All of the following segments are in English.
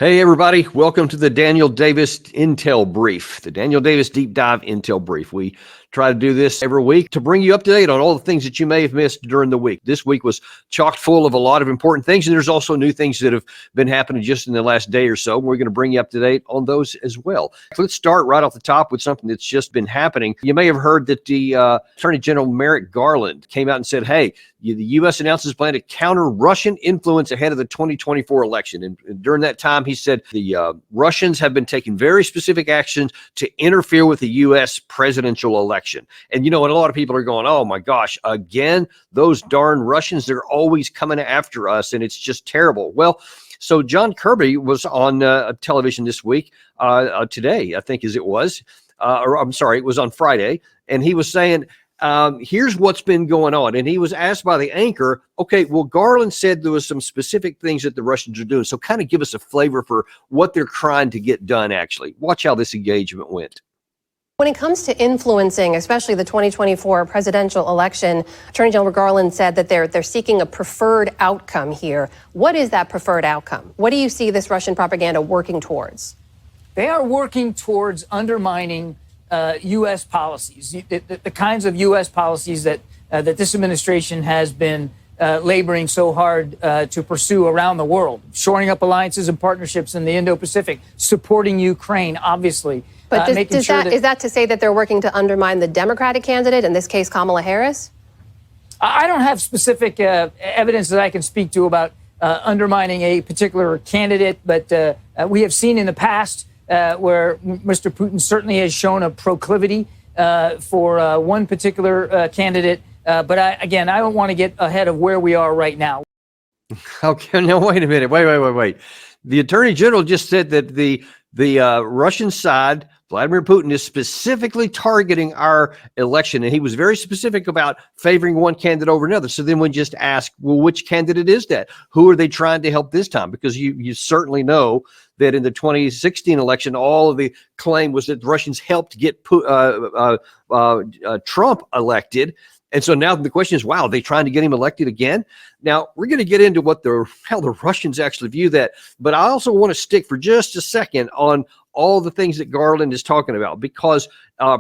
Hey, everybody. Welcome to the Daniel Davis Intel Brief, the Daniel Davis Deep Dive Intel Brief. We try to do this every week to bring you up to date on all the things that you may have missed during the week. This week was chock full of a lot of important things, and there's also new things that have been happening just in the last day or so. We're going to bring you up to date on those as well. Let's start right off the top with something that's just been happening. You may have heard that the Attorney General Merrick Garland came out and said, hey, the U.S. announces plan to counter Russian influence ahead of the 2024 election. And during that time, he said the Russians have been taking very specific actions to interfere with the U.S. presidential election. And, you know, and a lot of people are going, oh, my gosh, again, those darn Russians, they're always coming after us, and it's just terrible. Well, so John Kirby was on television this week, today, I think as it was, or I'm sorry, it was on Friday, and he was saying, here's what's been going on. And he was asked by the anchor, okay, well, Garland said there was some specific things that the Russians are doing. So kind of give us a flavor for what they're trying to get done, actually. Watch how this engagement went. When it comes to influencing, especially the 2024 presidential election, Attorney General Garland said that they're seeking a preferred outcome here. What is that preferred outcome? What do you see this Russian propaganda working towards? They are working towards undermining U.S. policies, the kinds of U.S. policies that this administration has been laboring so hard to pursue around the world, shoring up alliances and partnerships in the Indo-Pacific, supporting Ukraine, obviously. But is that to say that they're working to undermine the Democratic candidate, in this case, Kamala Harris? I don't have specific evidence that I can speak to about undermining a particular candidate, but we have seen in the past where Mr. Putin certainly has shown a proclivity for one particular candidate. But I don't want to get ahead of where we are right now. Okay, now wait a minute. Wait. The Attorney General just said that the Russian side, Vladimir Putin, is specifically targeting our election, and he was very specific about favoring one candidate over another. So then we just ask, well, which candidate is that? Who are they trying to help this time? Because you certainly know that in the 2016 election, all of the claim was that the Russians helped get Trump elected. And so now the question is, wow, are they trying to get him elected again? Now, we're going to get into how the Russians actually view that. But I also want to stick for just a second on all the things that Garland is talking about, because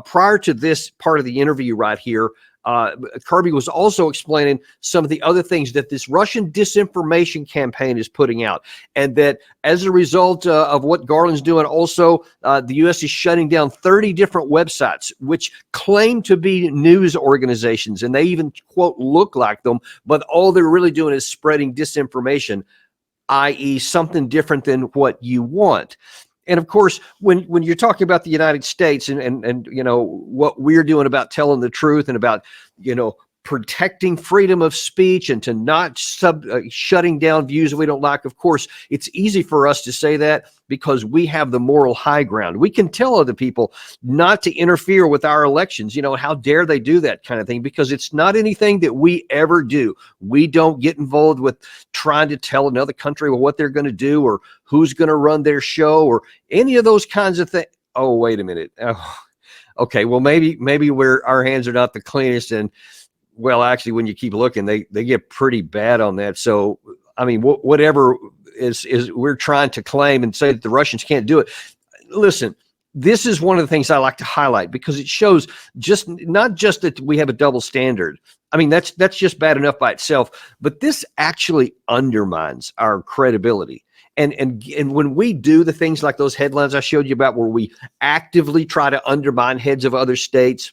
prior to this part of the interview right here, Kirby was also explaining some of the other things that this Russian disinformation campaign is putting out, and that as a result of what Garland's doing, also the U.S. is shutting down 30 different websites which claim to be news organizations, and they even, quote, look like them, but all they're really doing is spreading disinformation, i.e. something different than what you want. And of course, when you're talking about the United States and you know what we're doing about telling the truth and about, you know, protecting freedom of speech and to not shutting down views we don't like, of course, it's easy for us to say that because we have the moral high ground. We can tell other people not to interfere with our elections. You know, how dare they do that kind of thing? Because it's not anything that we ever do. We don't get involved with trying to tell another country what they're going to do or who's going to run their show or any of those kinds of things. Oh, wait a minute. Oh, okay, well, maybe our hands are not the cleanest, and well, actually, when you keep looking, they get pretty bad on that. So, I mean, whatever is we're trying to claim and say that the Russians can't do it. Listen, this is one of the things I like to highlight because it shows not just that we have a double standard. I mean, that's just bad enough by itself, but this actually undermines our credibility. And when we do the things like those headlines I showed you about, where we actively try to undermine heads of other states,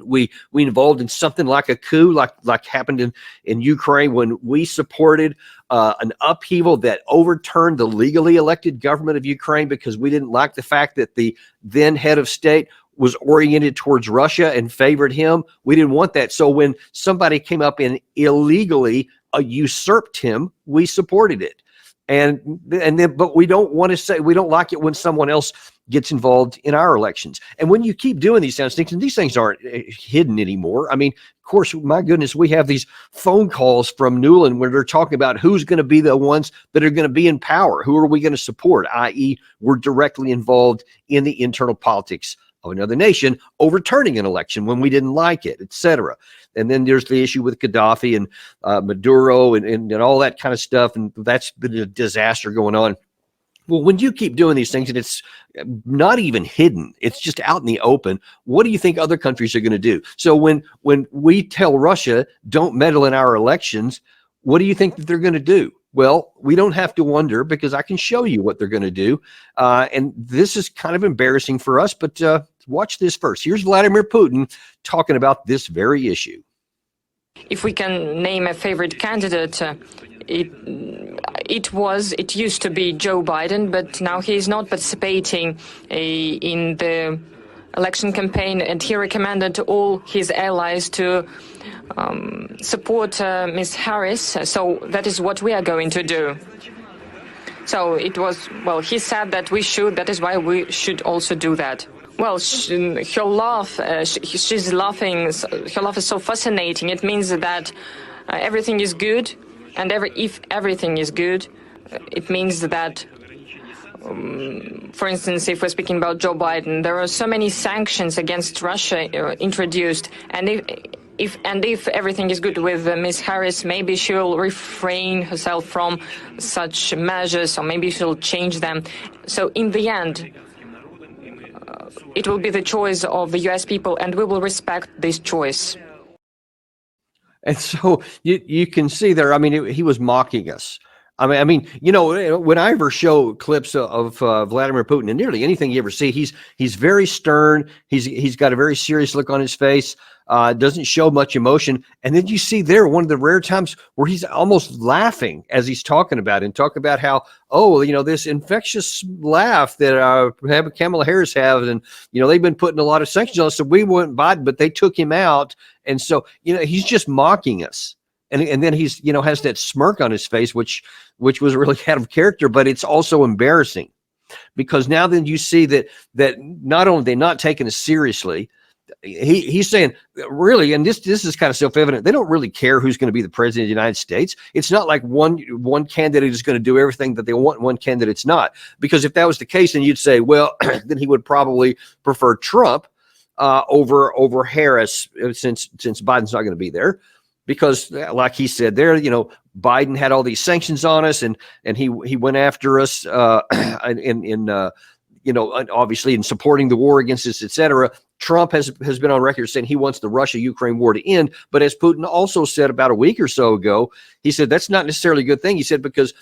we involved in something like a coup, like happened in Ukraine, when we supported an upheaval that overturned the legally elected government of Ukraine because we didn't like the fact that the then head of state was oriented towards Russia and favored him. We didn't want that. So when somebody came up and illegally usurped him, we supported it. But we don't want to say, we don't like it when someone else gets involved in our elections. And when you keep doing these kinds of things, and these things aren't hidden anymore. I mean, of course, my goodness, we have these phone calls from Nuland where they're talking about who's going to be the ones that are going to be in power. Who are we going to support? i.e., we're directly involved in the internal politics of another nation, overturning an election when we didn't like it, etc. And then there's the issue with Gaddafi and Maduro and all that kind of stuff. And that's been a disaster going on. Well, when you keep doing these things and it's not even hidden, it's just out in the open, what do you think other countries are going to do? So when we tell Russia, don't meddle in our elections, what do you think that they're going to do? Well, we don't have to wonder, because I can show you what they're going to do. And this is kind of embarrassing for us, but watch this first. Here's Vladimir Putin talking about this very issue. If we can name a favorite candidate, it used to be Joe Biden, but now he is not participating in the election campaign, and he recommended all his allies to support Ms. Harris. So that is what we are going to do. So it was, well, he said that we should, that is why we should also do that. Well, her laugh, she's laughing, her laugh is so fascinating. It means that everything is good, and if everything is good, it means that, for instance, if we're speaking about Joe Biden, there are so many sanctions against Russia introduced, and if everything is good with Ms. Harris, maybe she'll refrain herself from such measures, or maybe she'll change them. So in the end, it will be the choice of the U.S. people, and we will respect this choice. And so you can see there, I mean, he was mocking us. I mean, you know, when I ever show clips of Vladimir Putin, and nearly anything you ever see, he's very stern. He's got a very serious look on his face. Doesn't show much emotion. And then you see there one of the rare times where he's almost laughing as he's talking about it, and talk about how, oh, you know, this infectious laugh that Kamala Harris has, and, you know, they've been putting a lot of sanctions on us, so we wouldn't Biden, but they took him out. And so, you know, he's just mocking us. And then he's, you know, has that smirk on his face, which was really out of character, but it's also embarrassing, because now then you see that not only they're not taking us seriously, he's saying, really, and this is kind of self-evident, they don't really care who's going to be the president of the United States. It's not like one candidate is going to do everything that they want, one candidate's not. Because if that was the case, then you'd say, well, then he would probably prefer Trump over Harris, since Biden's not going to be there. Because, like he said there, you know, Biden had all these sanctions on us, and he went after us you know, obviously in supporting the war against us, etc. Trump has been on record saying he wants the Russia-Ukraine war to end. But as Putin also said about a week or so ago, he said that's not necessarily a good thing. He said because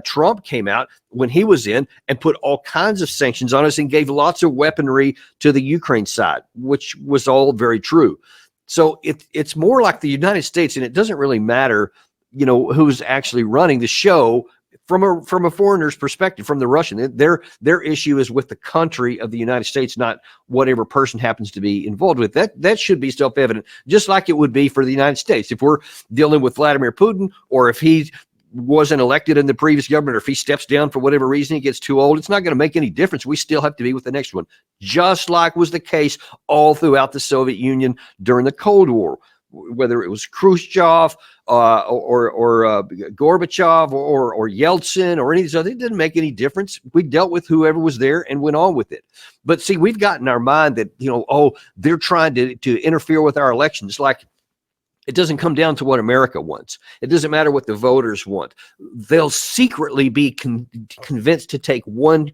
Trump came out when he was in and put all kinds of sanctions on us and gave lots of weaponry to the Ukraine side, which was all very true. So it's more like the United States, and it doesn't really matter, you know, who's actually running the show from a foreigner's perspective, from the Russian. Their issue is with the country of the United States, not whatever person happens to be involved with. That should be self-evident, just like it would be for the United States. If we're dealing with Vladimir Putin, or if he wasn't elected in the previous government, or if he steps down for whatever reason, he gets too old, it's not going to make any difference. We still have to be with the next one, just like was the case all throughout the Soviet Union during the Cold War, whether it was Khrushchev or Gorbachev or Yeltsin or any of these other. It didn't make any difference. We dealt with whoever was there and went on with it. But see, we've got in our mind that, you know, oh, they're trying to interfere with our elections. Like, it doesn't come down to what America wants. It doesn't matter what the voters want. They'll secretly be convinced to take one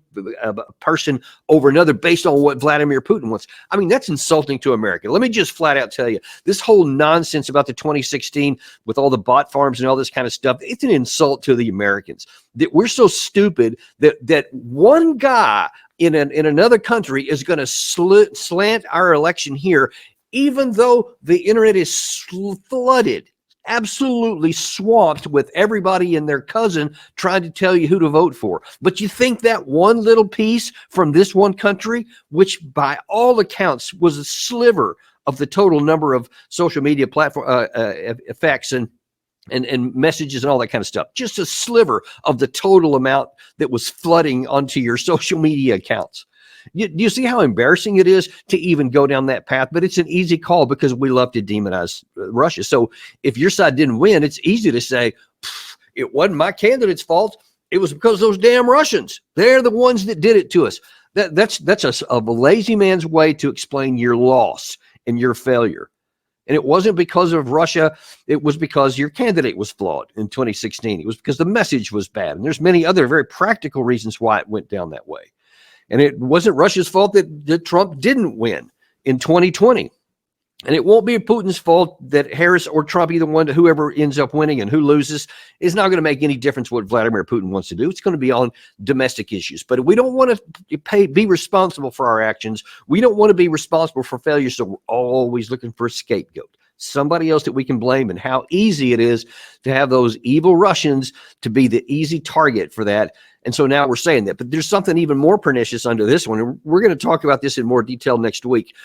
person over another based on what Vladimir Putin wants. I mean, that's insulting to America. Let me just flat out tell you, this whole nonsense about the 2016 with all the bot farms and all this kind of stuff, it's an insult to the Americans. That we're so stupid that one guy in another country is going to slant our election here, even though the internet is flooded, absolutely swamped with everybody and their cousin trying to tell you who to vote for. But you think that one little piece from this one country, which by all accounts was a sliver of the total number of social media platform effects and messages and all that kind of stuff, just a sliver of the total amount that was flooding onto your social media accounts. Do you see how embarrassing it is to even go down that path? But it's an easy call because we love to demonize Russia. So if your side didn't win, it's easy to say, it wasn't my candidate's fault. It was because of those damn Russians. They're the ones that did it to us. That's a lazy man's way to explain your loss and your failure. And it wasn't because of Russia. It was because your candidate was flawed in 2016. It was because the message was bad. And there's many other very practical reasons why it went down that way. And it wasn't Russia's fault that Trump didn't win in 2020. And it won't be Putin's fault that Harris or Trump, either one, whoever ends up winning and who loses, is not going to make any difference what Vladimir Putin wants to do. It's going to be on domestic issues. But we don't want to be responsible for our actions. We don't want to be responsible for failure. So we're always looking for a scapegoat, somebody else that we can blame, and how easy it is to have those evil Russians to be the easy target for that. And so now we're saying that. But there's something even more pernicious under this one. And we're going to talk about this in more detail next week.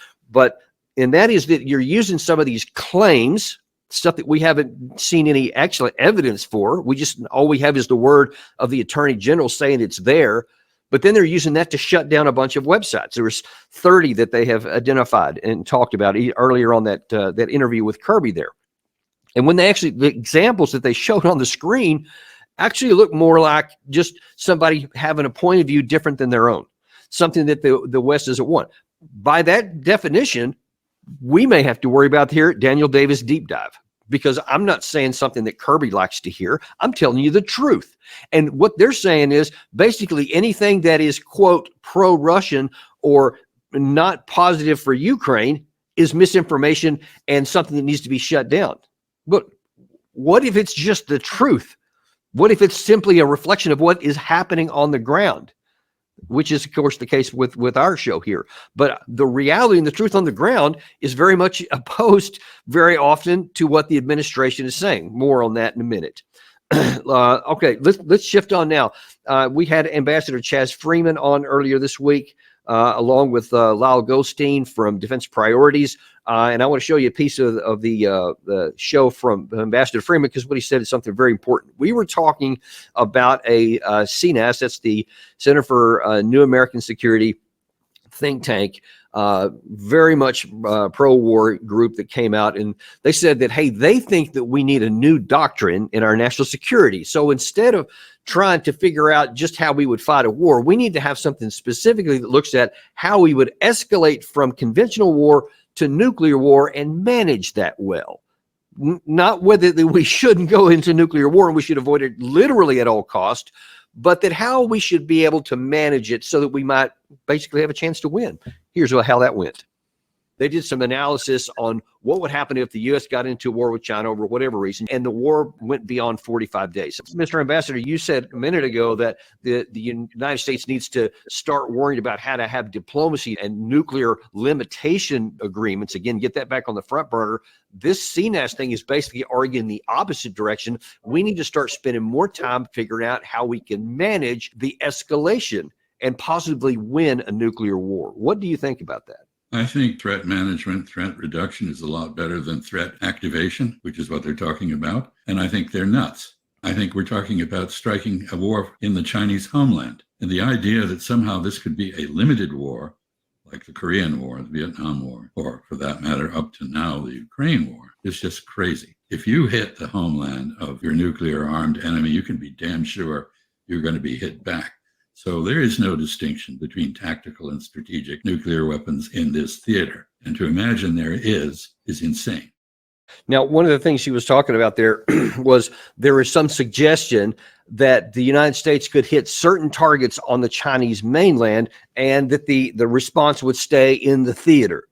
And that is that you're using some of these claims, stuff that we haven't seen any actual evidence for. All we have is the word of the attorney general saying it's there. But then they're using that to shut down a bunch of websites. There was 30 that they have identified and talked about earlier on that interview with Kirby there. And when the examples that they showed on the screen actually look more like just somebody having a point of view different than their own, something that the West doesn't want. By that definition, we may have to worry about here at Daniel Davis Deep Dive, because I'm not saying something that Kirby likes to hear. I'm telling you the truth. And what they're saying is basically anything that is, quote, pro-Russian or not positive for Ukraine is misinformation and something that needs to be shut down. But what if it's just the truth? What if it's simply a reflection of what is happening on the ground? Which is, of course, the case with our show here. But the reality and the truth on the ground is very much opposed very often to what the administration is saying. More on that in a minute. Okay, let's shift on now. We had Ambassador Chaz Freeman on earlier this week, along with Lyle Goldstein from Defense Priorities. And I want to show you a piece of the show from Ambassador Freeman, because what he said is something very important. We were talking about a CNAS, that's the Center for New American Security think tank, very much pro-war group that came out, and they said that, hey, they think that we need a new doctrine in our national security. So instead of trying to figure out just how we would fight a war, we need to have something specifically that looks at how we would escalate from conventional war to nuclear war and manage that well. Not whether that we shouldn't go into nuclear war and we should avoid it literally at all cost, but that how we should be able to manage it so that we might basically have a chance to win. Here's how that went. They did some analysis on what would happen if the U.S. got into a war with China over whatever reason, and the war went beyond 45 days. Mr. Ambassador, you said a minute ago that the United States needs to start worrying about how to have diplomacy and nuclear limitation agreements. Again, get that back on the front burner. This CNAS thing is basically arguing the opposite direction. We need to start spending more time figuring out how we can manage the escalation and possibly win a nuclear war. What do you think about that? I think threat management, threat reduction is a lot better than threat activation, which is what they're talking about. And I think they're nuts. I think we're talking about striking a war in the Chinese homeland. And the idea that somehow this could be a limited war, like the Korean War, the Vietnam War, or for that matter, up to now, the Ukraine War, is just crazy. If you hit the homeland of your nuclear armed enemy, you can be damn sure you're going to be hit back. So there is no distinction between tactical and strategic nuclear weapons in this theater. And to imagine there is insane. Now, one of the things she was talking about there was there is some suggestion that the United States could hit certain targets on the Chinese mainland and that the response would stay in the theater.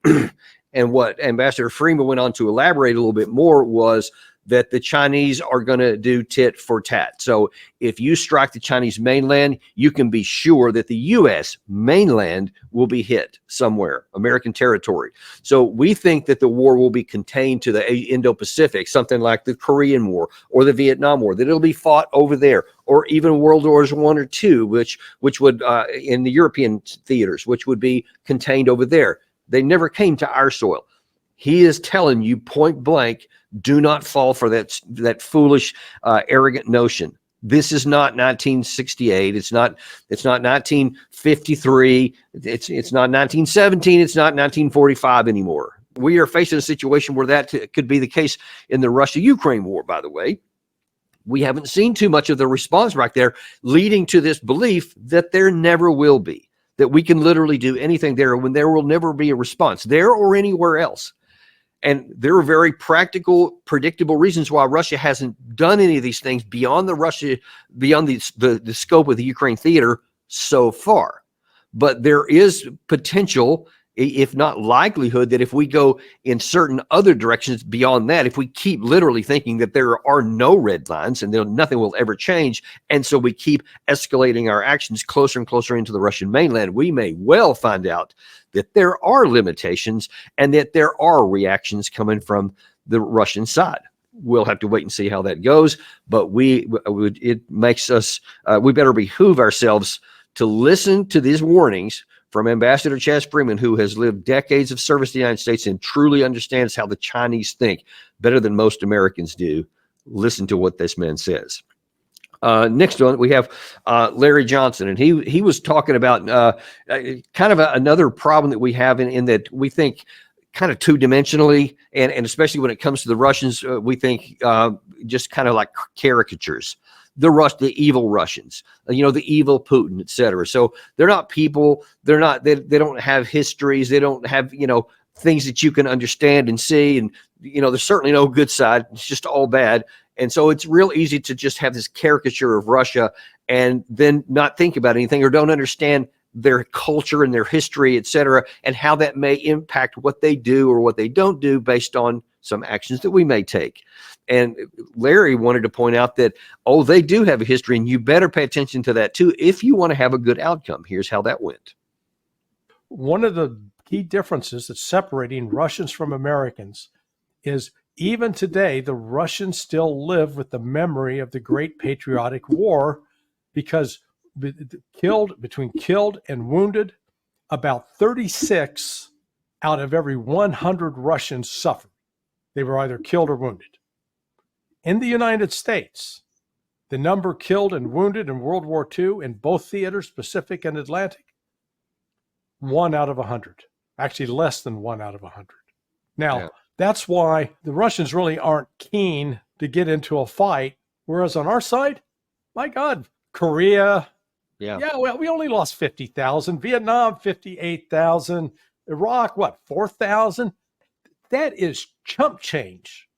And what Ambassador Freeman went on to elaborate a little bit more was that the Chinese are going to do tit for tat. So if you strike the Chinese mainland, you can be sure that the U.S. mainland will be hit somewhere, American territory. So we think that the war will be contained to the Indo-Pacific, something like the Korean War or the Vietnam War, that it'll be fought over there, or even World Wars I or II, which would, in the European theaters, which would be contained over there. They never came to our soil. He is telling you point blank, do not fall for that foolish, arrogant notion. This is not 1968. It's not 1953. It's not 1917. It's not 1945 anymore. We are facing a situation where that could be the case in the Russia-Ukraine war, by the way. We haven't seen too much of the response right there, leading to this belief that there never will be, that we can literally do anything there when there will never be a response there or anywhere else. And there are very practical, predictable reasons why Russia hasn't done any of these things beyond the scope of the Ukraine theater so far. But there is potential, if not likelihood, that if we go in certain other directions beyond that, if we keep literally thinking that there are no red lines and nothing will ever change, and so we keep escalating our actions closer and closer into the Russian mainland, we may well find out that there are limitations and that there are reactions coming from the Russian side. We'll have to wait and see how that goes, but it makes us, we better behoove ourselves to listen to these warnings from Ambassador Chaz Freeman, who has lived decades of service to the United States and truly understands how the Chinese think better than most Americans do. Listen to what this man says. Next one, we have Larry Johnson, and he was talking about kind of another problem that we have in that we think kind of two-dimensionally, and especially when it comes to the Russians, we think just kind of like caricatures. The evil Russians, the evil Putin, et cetera. So they're not people. They don't have histories. They don't have, things that you can understand and see. And, there's certainly no good side. It's just all bad. And so it's real easy to just have this caricature of Russia and then not think about anything or don't understand their culture and their history, et cetera, and how that may impact what they do or what they don't do based on some actions that we may take. And Larry wanted to point out that, they do have a history, and you better pay attention to that too if you want to have a good outcome. Here's how that went. One of the key differences that's separating Russians from Americans is even today, the Russians still live with the memory of the Great Patriotic War, because between killed and wounded, about 36 out of every 100 Russians suffered. They were either killed or wounded. In the United States, the number killed and wounded in World War II in both theaters, Pacific and Atlantic, 1 out of 100. Actually, less than 1 out of 100. Now, that's why the Russians really aren't keen to get into a fight, whereas on our side, my God, Korea, well, we only lost 50,000. Vietnam, 58,000. Iraq, 4,000? That is chump change.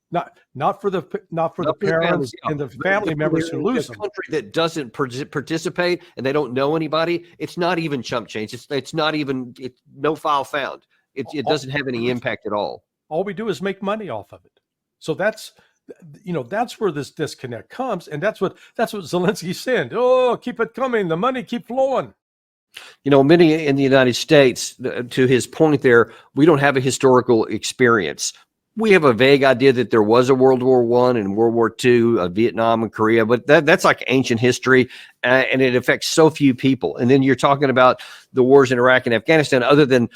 Not for the parents and the family members who lose them. A country that doesn't participate and they don't know anybody, it's not even chump change. It's not even no file found. It doesn't have any impact at all. All we do is make money off of it. So that's where this disconnect comes, and that's what Zelensky said. Oh, keep it coming. The money keep flowing. Many in the United States, to his point there, we don't have a historical experience. We have a vague idea that there was a World War I and World War II, Vietnam and Korea, but that's like ancient history, and it affects so few people. And then you're talking about the wars in Iraq and Afghanistan. Other than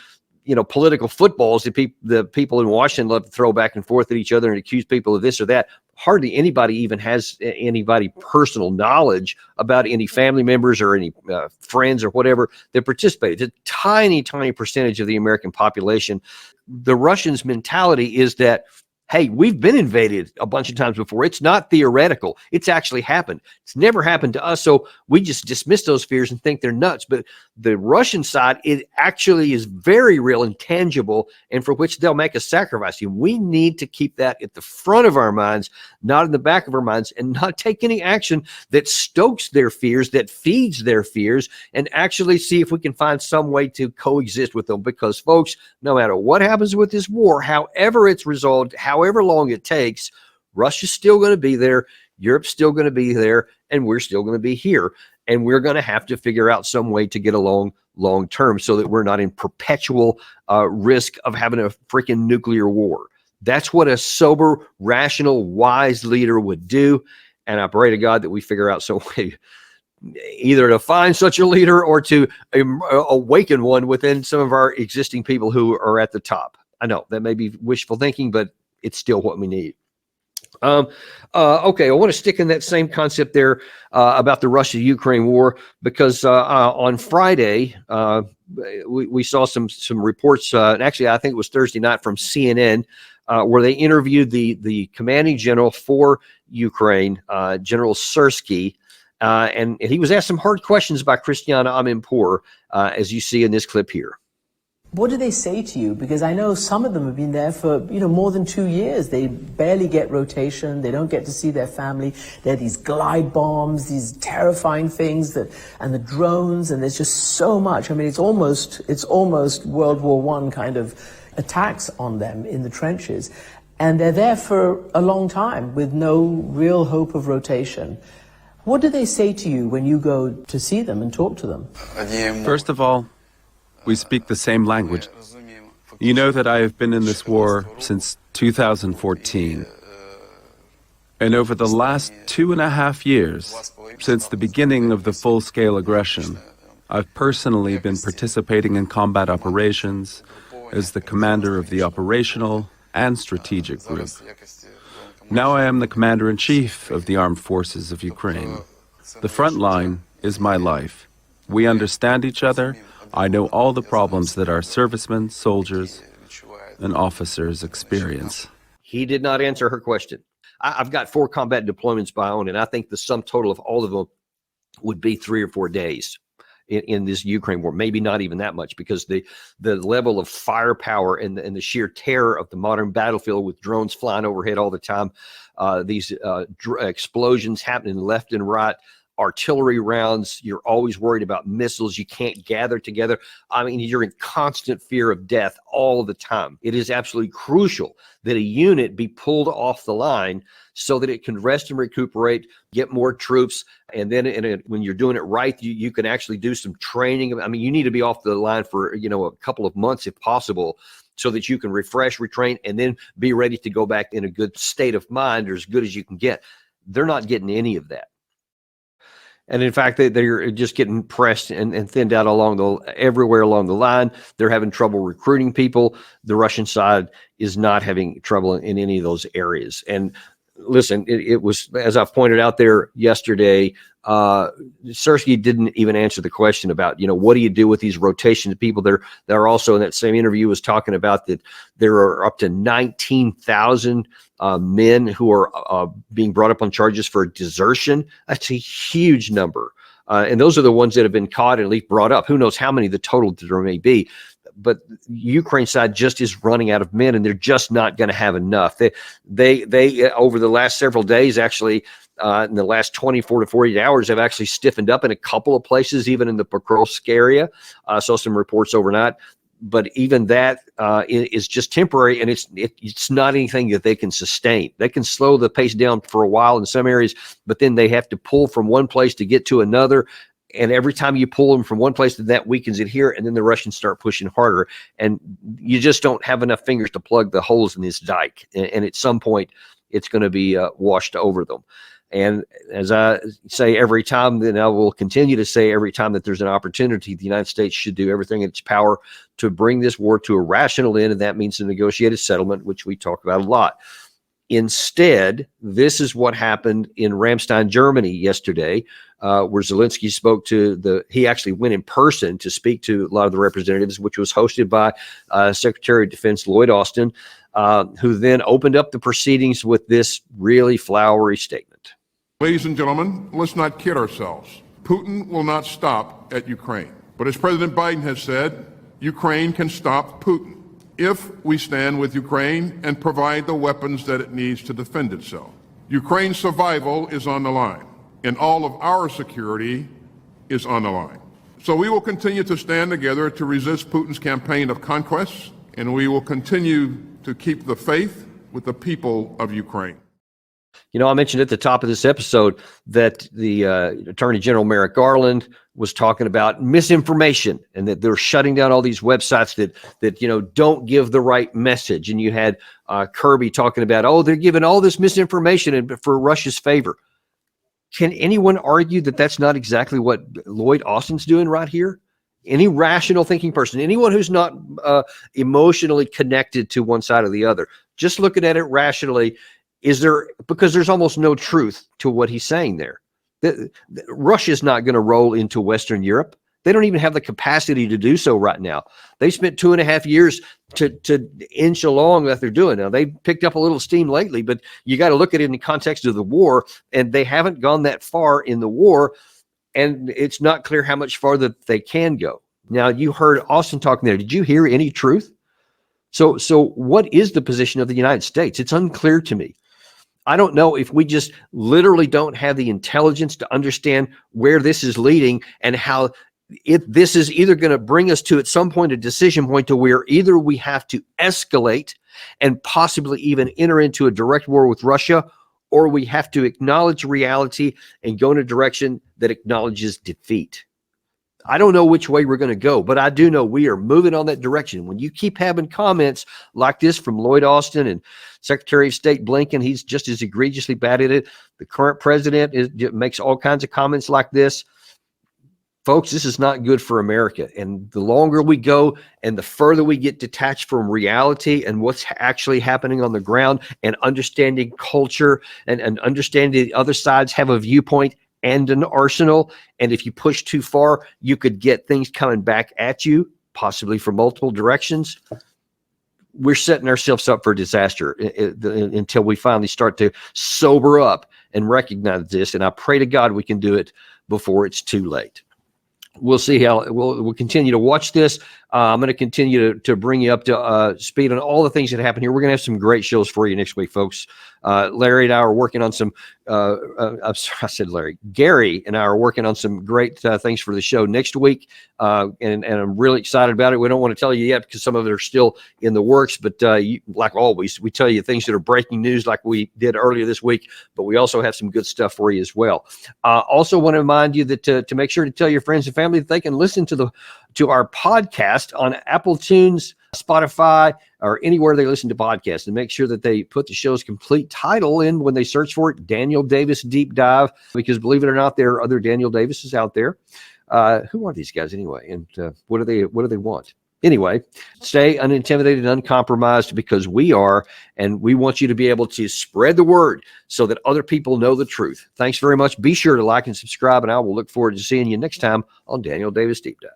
political footballs, the people in Washington love to throw back and forth at each other and accuse people of this or that. Hardly anybody even has anybody personal knowledge about any family members or any friends or whatever that participated. It's a tiny, tiny percentage of the American population. The Russians' mentality is that, hey, we've been invaded a bunch of times before. It's not theoretical. It's actually happened. It's never happened to us. So we just dismiss those fears and think they're nuts. But the Russian side, it actually is very real and tangible, and for which they'll make a sacrifice. And we need to keep that at the front of our minds, not in the back of our minds, and not take any action that stokes their fears, that feeds their fears, and actually see if we can find some way to coexist with them. Because, folks, no matter what happens with this war, however it's resolved, however long it takes, Russia's still going to be there, Europe's still going to be there, and we're still going to be here. And we're going to have to figure out some way to get along long term so that we're not in perpetual risk of having a freaking nuclear war. That's what a sober, rational, wise leader would do. And I pray to God that we figure out some way either to find such a leader or to awaken one within some of our existing people who are at the top. I know that may be wishful thinking, but it's still what we need. Okay, I want to stick in that same concept there about the Russia-Ukraine war, because on Friday we saw some reports, and actually I think it was Thursday night, from CNN, where they interviewed the commanding general for Ukraine, General Syrskyi, and he was asked some hard questions by Christiana Amanpour, as you see in this clip here. What do they say to you? Because I know some of them have been there for, more than 2 years. They barely get rotation. They don't get to see their family. There are these glide bombs, these terrifying things and the drones, and there's just so much. I mean, it's almost World War I kind of attacks on them in the trenches. And they're there for a long time with no real hope of rotation. What do they say to you when you go to see them and talk to them? First of all, we speak the same language. You know that I have been in this war since 2014. And over the last 2.5 years, since the beginning of the full-scale aggression, I've personally been participating in combat operations as the commander of the operational and strategic group. Now I am the commander-in-chief of the armed forces of Ukraine. The front line is my life. We understand each other. I know all the problems that our servicemen, soldiers, and officers experience. He did not answer her question. I've got 4 combat deployments by own, and I think the sum total of all of them would be 3 or 4 days in this Ukraine war. Maybe not even that much, because the level of firepower and the sheer terror of the modern battlefield, with drones flying overhead all the time, these explosions happening left and right, artillery rounds, you're always worried about missiles, you can't gather together. I mean, you're in constant fear of death all the time. It is absolutely crucial that a unit be pulled off the line so that it can rest and recuperate, get more troops, and then when you're doing it right, you can actually do some training. I mean, you need to be off the line for a couple of months if possible, so that you can refresh, retrain, and then be ready to go back in a good state of mind, or as good as you can get. They're not getting any of that. And in fact, they're just getting pressed and thinned out everywhere along the line. They're having trouble recruiting people. The Russian side is not having trouble in any of those areas. And listen, it was, as I've pointed out there yesterday, Syrskyi didn't even answer the question about, what do you do with these rotations of people? They're also, in that same interview, was talking about that there are up to 19,000 men who are being brought up on charges for desertion. That's a huge number. And those are the ones that have been caught and at least brought up. Who knows how many the total there may be. But Ukraine side just is running out of men, and they're just not going to have enough. They over the last several days, actually, in the last 24 to 48 hours, have actually stiffened up in a couple of places, even in the Pokrovsk area. I saw some reports overnight, but even that is just temporary, and it's not anything that they can sustain. They can slow the pace down for a while in some areas, but then they have to pull from one place to get to another. And every time you pull them from one place, that weakens it here, and then the Russians start pushing harder, and you just don't have enough fingers to plug the holes in this dike. And at some point, it's going to be washed over them. And as I say every time, then I will continue to say every time that there's an opportunity, the United States should do everything in its power to bring this war to a rational end, and that means a negotiated settlement, which we talk about a lot. Instead, this is what happened in Ramstein, Germany yesterday, where Zelensky spoke to he actually went in person to speak to a lot of the representatives, which was hosted by Secretary of Defense Lloyd Austin, who then opened up the proceedings with this really flowery statement. Ladies and gentlemen, let's not kid ourselves. Putin will not stop at Ukraine. But as President Biden has said, Ukraine can stop Putin if we stand with Ukraine and provide the weapons that it needs to defend itself. Ukraine's survival is on the line, and all of our security is on the line. So we will continue to stand together to resist Putin's campaign of conquest, and we will continue to keep the faith with the people of Ukraine. I mentioned at the top of this episode that the Attorney General Merrick Garland was talking about misinformation, and that they're shutting down all these websites that don't give the right message. And you had Kirby talking about, they're giving all this misinformation for Russia's favor. Can anyone argue that that's not exactly what Lloyd Austin's doing right here? Any rational thinking person, anyone who's not emotionally connected to one side or the other, just looking at it rationally, because there's almost no truth to what he's saying there. Russia's not going to roll into Western Europe. They don't even have the capacity to do so right now. They spent 2.5 years to inch along that they're doing. Now, they've picked up a little steam lately, but you got to look at it in the context of the war, and they haven't gone that far in the war, and it's not clear how much farther they can go. Now, you heard Austin talking there. Did you hear any truth? So what is the position of the United States? It's unclear to me. I don't know if we just literally don't have the intelligence to understand where this is leading and how this is either going to bring us to at some point a decision point to where either we have to escalate and possibly even enter into a direct war with Russia, or we have to acknowledge reality and go in a direction that acknowledges defeat. I don't know which way we're going to go, but I do know we are moving on that direction. When you keep having comments like this from Lloyd Austin and Secretary of State Blinken, he's just as egregiously bad at it. The current president makes all kinds of comments like this. Folks, this is not good for America. And the longer we go and the further we get detached from reality and what's actually happening on the ground and understanding culture and understanding the other sides have a viewpoint and an arsenal. And if you push too far, you could get things coming back at you, possibly from multiple directions. We're setting ourselves up for disaster until we finally start to sober up and recognize this. And I pray to God we can do it before it's too late. We'll see how we'll continue to watch this. I'm going to continue to bring you up to speed on all the things that happen here. We're going to have some great shows for you next week, folks. Larry and I are working on some, I said Larry, Gary and I are working on some great things for the show next week. And I'm really excited about it. We don't want to tell you yet because some of it are still in the works, but like always, we tell you things that are breaking news like we did earlier this week, but we also have some good stuff for you as well. Also want to remind you that to make sure to tell your friends and family that they can listen to our podcast on Apple Tunes, Spotify, or anywhere they listen to podcasts, and make sure that they put the show's complete title in when they search for it, Daniel Davis Deep Dive, because believe it or not, there are other Daniel Davises out there. Who are these guys anyway? And what do they want? Anyway, stay unintimidated and uncompromised because we are, and we want you to be able to spread the word so that other people know the truth. Thanks very much. Be sure to like and subscribe, and I will look forward to seeing you next time on Daniel Davis Deep Dive.